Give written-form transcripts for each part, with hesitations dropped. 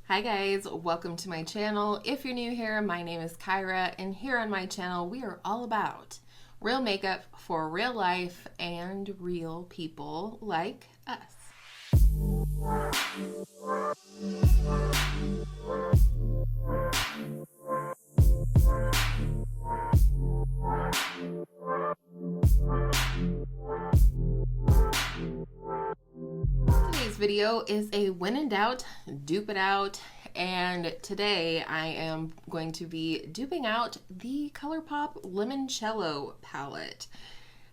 Hi guys, welcome to my channel. If you're new here, my name is Kyra, and here on my channel we are all about real makeup for real life and real people like us. Today's video is a when in doubt, dupe it out, and today I am going to be duping out the ColourPop Limoncello palette.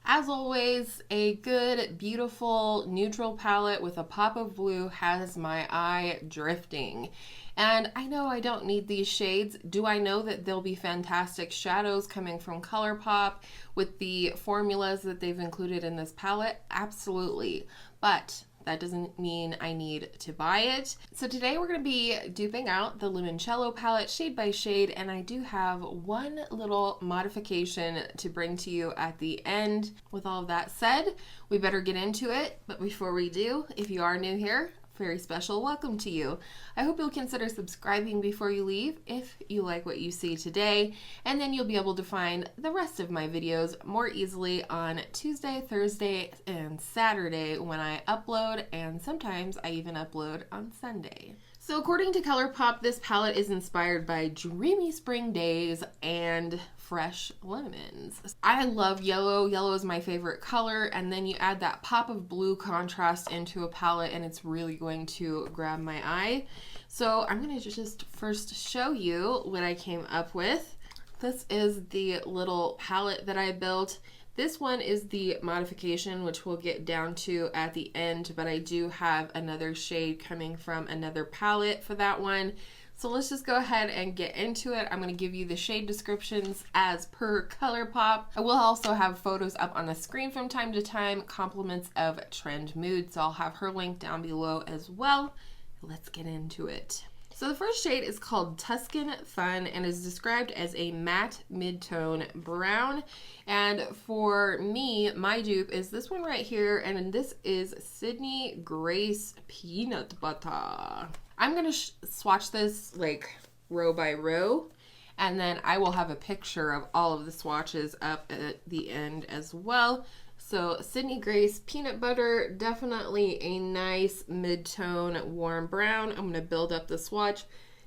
As always, a good, beautiful, neutral palette with a pop of blue has my eye drifting. And I know I don't need these shades. Do I know that there'll be fantastic shadows coming from ColourPop with the formulas that they've included in this palette? Absolutely. But that doesn't mean I need to buy it. So today we're going to be duping out the Limoncello palette shade by shade, and I do have one little modification to bring to you at the end. With all of that said, we better get into it. But before we do, if you are new here, very special welcome to you. I hope you'll consider subscribing before you leave if you like what you see today, and then you'll be able to find the rest of my videos more easily on Tuesday, Thursday, and Saturday when I upload, and sometimes I even upload on Sunday. So according to ColourPop, this palette is inspired by dreamy spring days and fresh lemons. I love yellow. Yellow is my favorite color, and then you add that pop of blue contrast into a palette and it's really going to grab my eye. So I'm going to just first show you what I came up with. This is the little palette that I built. This one is the modification, which we'll get down to at the end, but I do have another shade coming from another palette for that one. So let's just go ahead and get into it. I'm going to give you the shade descriptions as per ColourPop. I will also have photos up on the screen from time to time, compliments of trend mood, so I'll have her link down below as well. Let's get into it. So the first shade is called Tuscan Fun and is described as a matte mid-tone brown. And for me, my dupe is this one right here, and this is Sydney Grace Peanut Butter. I'm going to swatch this like row by row, and then I will have a picture of all of the swatches up at the end as well. So Sydney Grace Peanut Butter, definitely a nice mid-tone warm brown. I'm going to build up the swatch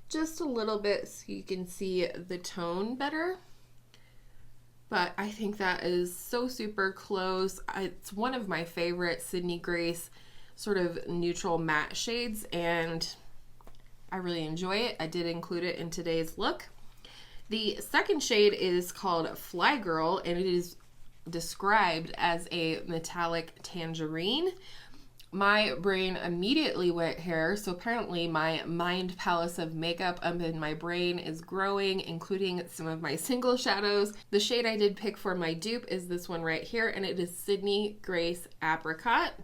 just a little bit so you can see the tone better. But I think that is so super close. It's one of my favorite Sydney Grace sort of neutral matte shades, and I really enjoy it. I did include it in today's look. The second shade is called Fly Girl, and it is described as a metallic tangerine. My brain immediately went here, so apparently my mind palace of makeup up in my brain is growing, including some of my single shadows. The shade I did pick for my dupe is this one right here, and it is Sydney Grace Apricot.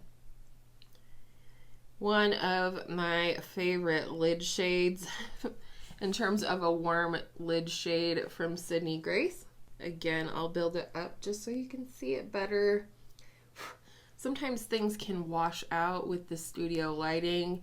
One of my favorite lid shades in terms of a warm lid shade from Sydney Grace. Again, I'll build it up just so you can see it better. Sometimes things can wash out with the studio lighting,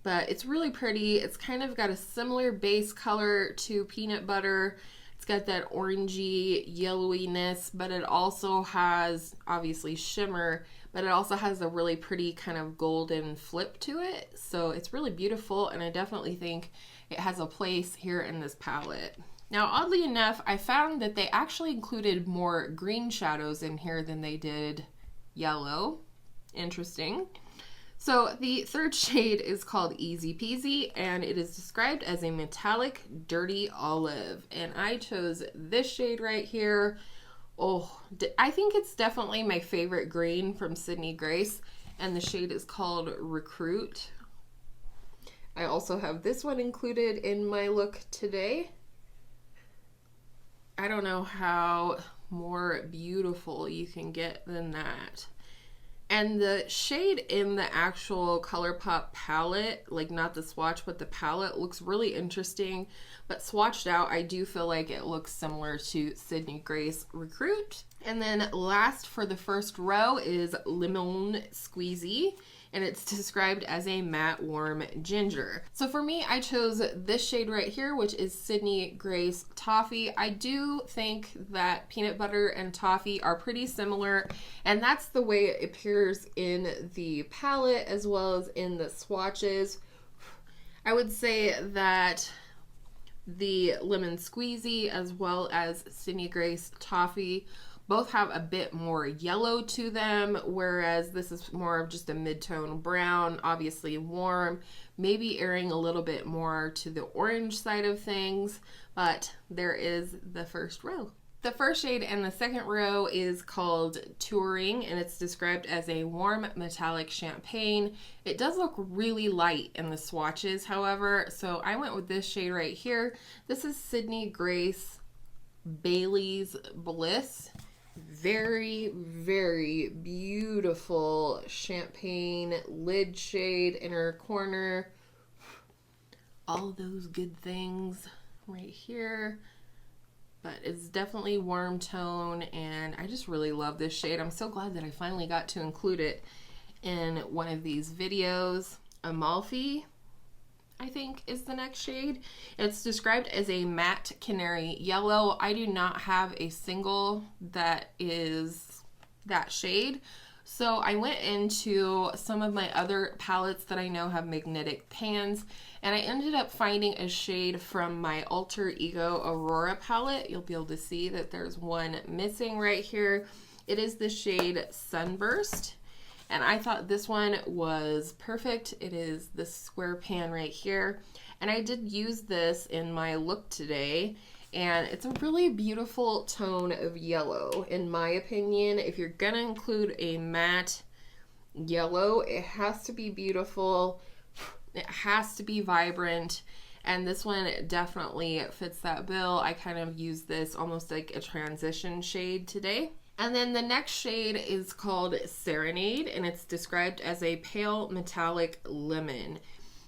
but it's really pretty. It's kind of got a similar base color to Peanut Butter. It's got that orangey yellowiness, but it also has obviously shimmer, but it also has a really pretty kind of golden flip to it. So it's really beautiful, and I definitely think it has a place here in this palette. Now, oddly enough, I found that they actually included more green shadows in here than they did yellow. Interesting. So the third shade is called Easy Peasy, and it is described as a metallic dirty olive. And I chose this shade right here. Oh, I think it's definitely my favorite green from Sydney Grace, and the shade is called Recruit. I also have this one included in my look today. I don't know how more beautiful you can get than that. And the shade in the actual ColourPop palette, like not the swatch, but the palette, looks really interesting. But swatched out, I do feel like it looks similar to Sydney Grace Recruit. And then last for the first row is Lemon Squeezy. and it's described as a matte warm ginger. So for me, I chose this shade right here, which is Sydney Grace Toffee. I do think that peanut butter and toffee are pretty similar, and that's the way it appears in the palette as well as in the swatches. I would say that the Lemon Squeezy as well as Sydney Grace Toffee both have a bit more yellow to them, whereas this is more of just a mid-tone brown, obviously warm, maybe airing a little bit more to the orange side of things, but there is the first row. The first shade in the second row is called Touring, and it's described as a warm metallic champagne. It does look really light in the swatches, however, so I went with this shade right here. This is Sydney Grace Bailey's Bliss. Very, very beautiful champagne lid shade, inner corner. All those good things right here. But it's definitely warm tone, and I just really love this shade. I'm so glad that I finally got to include it in one of these videos. Amalfi, I think, is the next shade. It's described as a matte canary yellow. I do not have a single that is that shade, so I went into some of my other palettes that I know have magnetic pans, and I ended up finding a shade from my Alter Ego Aurora palette. You'll be able to see that there's one missing right here. It is the shade Sunburst, and I thought this one was perfect. It is this square pan right here, and I did use this in my look today, and it's a really beautiful tone of yellow, in my opinion. If you're gonna include a matte yellow, it has to be beautiful, it has to be vibrant, and this one definitely fits that bill. I kind of use this almost like a transition shade today. And then the next shade is called Serenade, and it's described as a pale metallic lemon.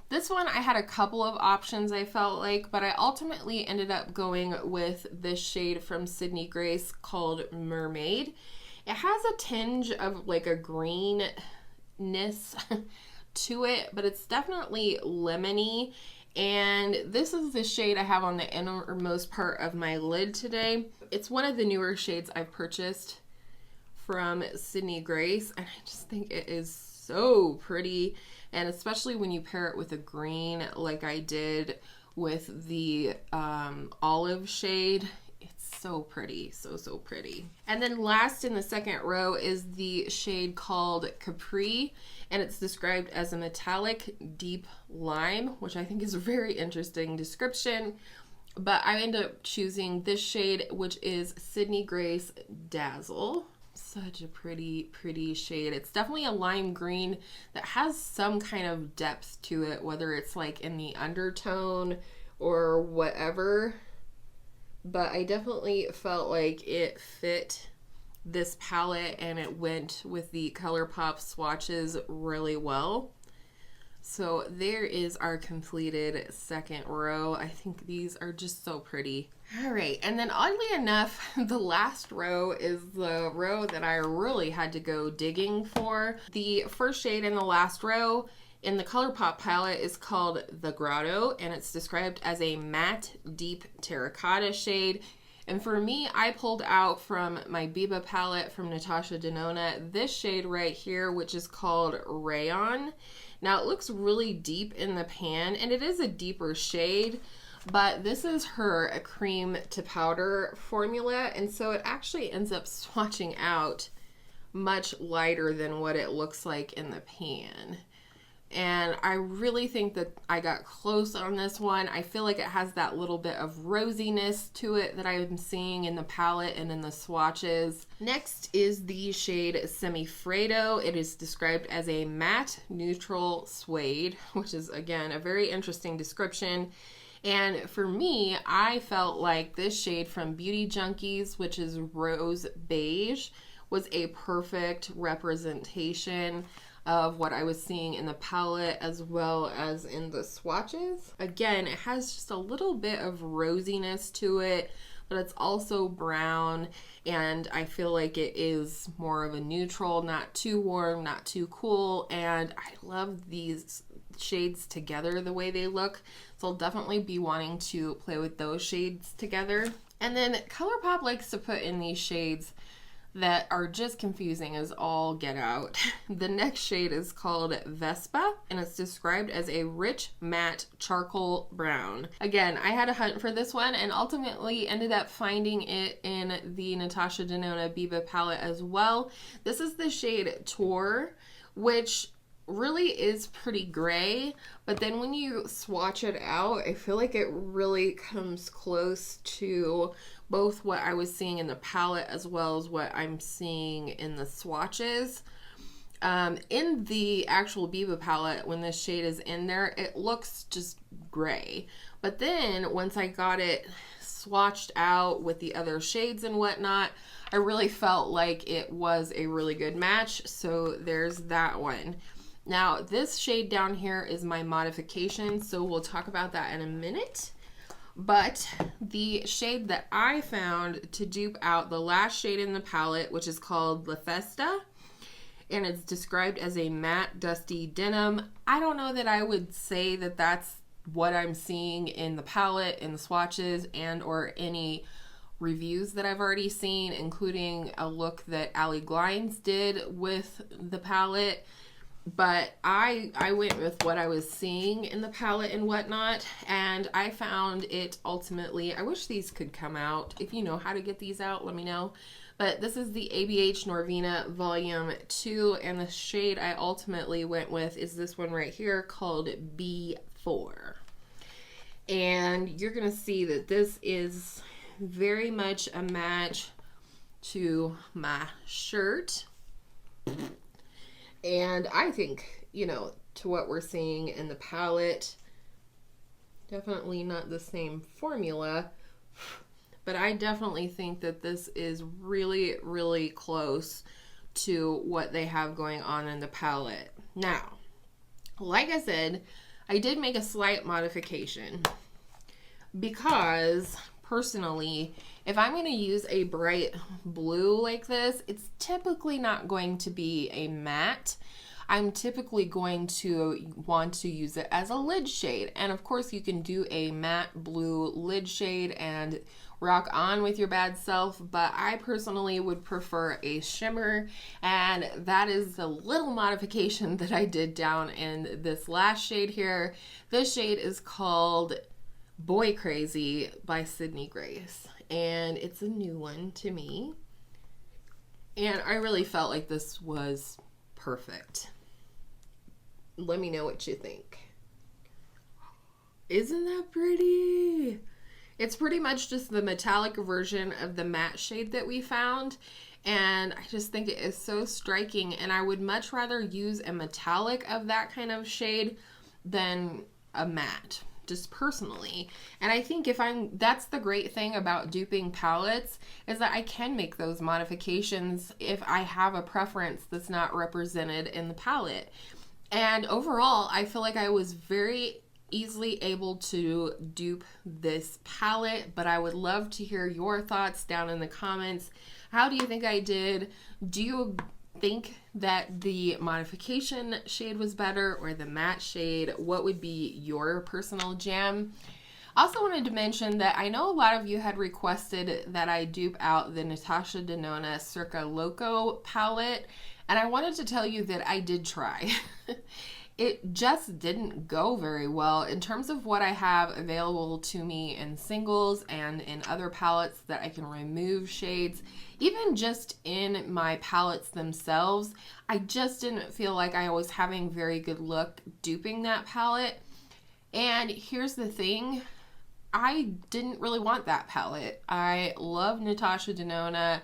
This one I had a couple of options, I felt like, but I ultimately ended up going with this shade from Sydney Grace called Mermaid. It has a tinge of like a greenness to it, but it's definitely lemony. And this is the shade I have on the innermost part of my lid today. It's one of the newer shades I've purchased from Sydney Grace, and I just think it is so pretty. And especially when you pair it with a green like I did with the olive shade, it's so pretty, so pretty. And then last in the second row is the shade called Capri, and it's described as a metallic deep lime, which I think is a very interesting description. But I ended up choosing this shade, which is Sydney Grace Dazzle. Such a pretty shade. It's definitely a lime green that has some kind of depth to it, whether it's like in the undertone or whatever. But I definitely felt like it fit this palette, and it went with the ColourPop swatches really well. So there is our completed second row. I think these are just so pretty. All right, and then oddly enough, the last row is the row that I really had to go digging for. The first shade in the last row in the ColourPop palette is called the Grotto, and it's described as a matte deep terracotta shade. And for me, I pulled out from my Biba palette from Natasha Denona this shade right here, which is called Rayon. Now it looks really deep in the pan, and it is a deeper shade, but this is her a cream to powder formula, and so it actually ends up swatching out much lighter than what it looks like in the pan. And I really think that I got close on this one. I feel like it has that little bit of rosiness to it that I'm seeing in the palette and in the swatches. Next is the shade Semifredo. It is described as a matte neutral suede, which is again a very interesting description. And for me, I felt like this shade from Beauty Junkees, which is rose beige, was a perfect representation of what I was seeing in the palette as well as in the swatches. Again, it has just a little bit of rosiness to it, but it's also brown, and I feel like it is more of a neutral, not too warm, not too cool, and I love these shades together the way they look, so I'll definitely be wanting to play with those shades together. And then ColourPop likes to put in these shades that are just confusing as all get out. The next shade is called Vespa, and it's described as a rich matte charcoal brown. Again, I had a hunt for this one and ultimately ended up finding it in the Natasha Denona Biba palette as well. This is the shade Tour, which really is pretty gray, but then when you swatch it out, I feel like it really comes close to both what I was seeing in the palette as well as what I'm seeing in the swatches. In the actual Biba palette, when this shade is in there, it looks just gray. But then once I got it swatched out with the other shades and whatnot, I really felt like it was a really good match. So there's that one. Now this shade down here is my modification, so we'll talk about that in a minute. But the shade that I found to dupe out the last shade in the palette, which is called La Festa, and it's described as a matte dusty denim. I don't know that I would say that that's what I'm seeing in the palette, in the swatches, and or any reviews that I've already seen, including a look that Allie Glines did with the palette. But I went with what I was seeing in the palette and whatnot, and I found it ultimately, I wish these could come out. If you know how to get these out, let me know. But this is the ABH Norvina Volume 2, and the shade I ultimately went with is this one right here called B4. And you're going to see that this is very much a match to my shirt. And I think, you know, to what we're seeing in the palette, definitely not the same formula, but I definitely think that this is really, really close to what they have going on in the palette. Now, like I said, I did make a slight modification because personally, if I'm going to use a bright blue like this, it's typically not going to be a matte. I'm typically going to want to use it as a lid shade. And of course you can do a matte blue lid shade and rock on with your bad self, but I personally would prefer a shimmer, and that is the little modification that I did down in this last shade here. This shade is called Boy Crazy by Sydney Grace, and it's a new one to me, and I really felt like this was perfect. Let me know what you think. Isn't that pretty? It's pretty much just the metallic version of the matte shade that we found, and I just think it is so striking, and I would much rather use a metallic of that kind of shade than a matte, just personally. And I think that's the great thing about duping palettes, is that I can make those modifications if I have a preference that's not represented in the palette. And overall, I feel like I was very easily able to dupe this palette, but I would love to hear your thoughts down in the comments. How do you think I did? Do you think that the modification shade was better or the matte shade? What would be your personal jam? Also wanted to mention that I know a lot of you had requested that I dupe out the Natasha Denona Circa Loco palette, and I wanted to tell you that I did try. It just didn't go very well in terms of what I have available to me in singles and in other palettes that I can remove shades. Even just in my palettes themselves, I just didn't feel like I was having very good luck duping that palette. And here's the thing, I didn't really want that palette. I love Natasha Denona,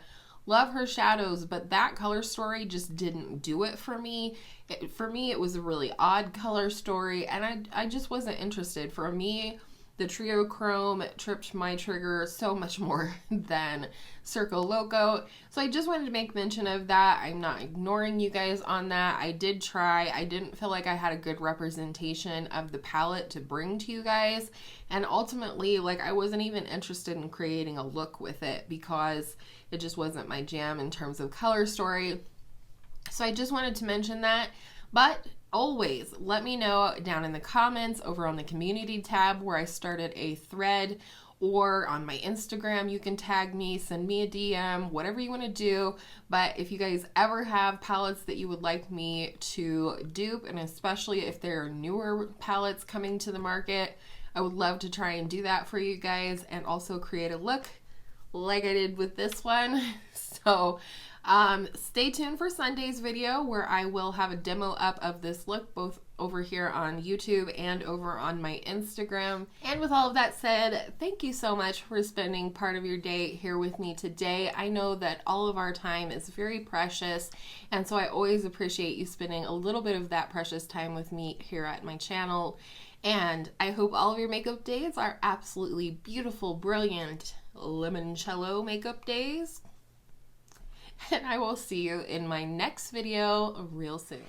love her shadows, but that color story just didn't do it for me. For me, it was a really odd color story, and I just wasn't interested. For me, The Trio Chrome tripped my trigger so much more than Circo Loco. So I just wanted to make mention of that. I'm not ignoring you guys on that. I did try. I didn't feel like I had a good representation of the palette to bring to you guys. And ultimately, like, I wasn't even interested in creating a look with it because it just wasn't my jam in terms of color story. So I just wanted to mention that. But always let me know down in the comments over on the community tab where I started a thread, or on my Instagram you can tag me, send me a DM, whatever you want to do. But if you guys ever have palettes that you would like me to dupe, and especially if there are newer palettes coming to the market, I would love to try and do that for you guys and also create a look like I did with this one. So stay tuned for Sunday's video where I will have a demo up of this look both over here on YouTube and over on my Instagram. And with all of that said, thank you so much for spending part of your day here with me today. I know that all of our time is very precious, and so I always appreciate you spending a little bit of that precious time with me here at my channel. And I hope all of your makeup days are absolutely beautiful, brilliant limoncello makeup days. And I will see you in my next video real soon.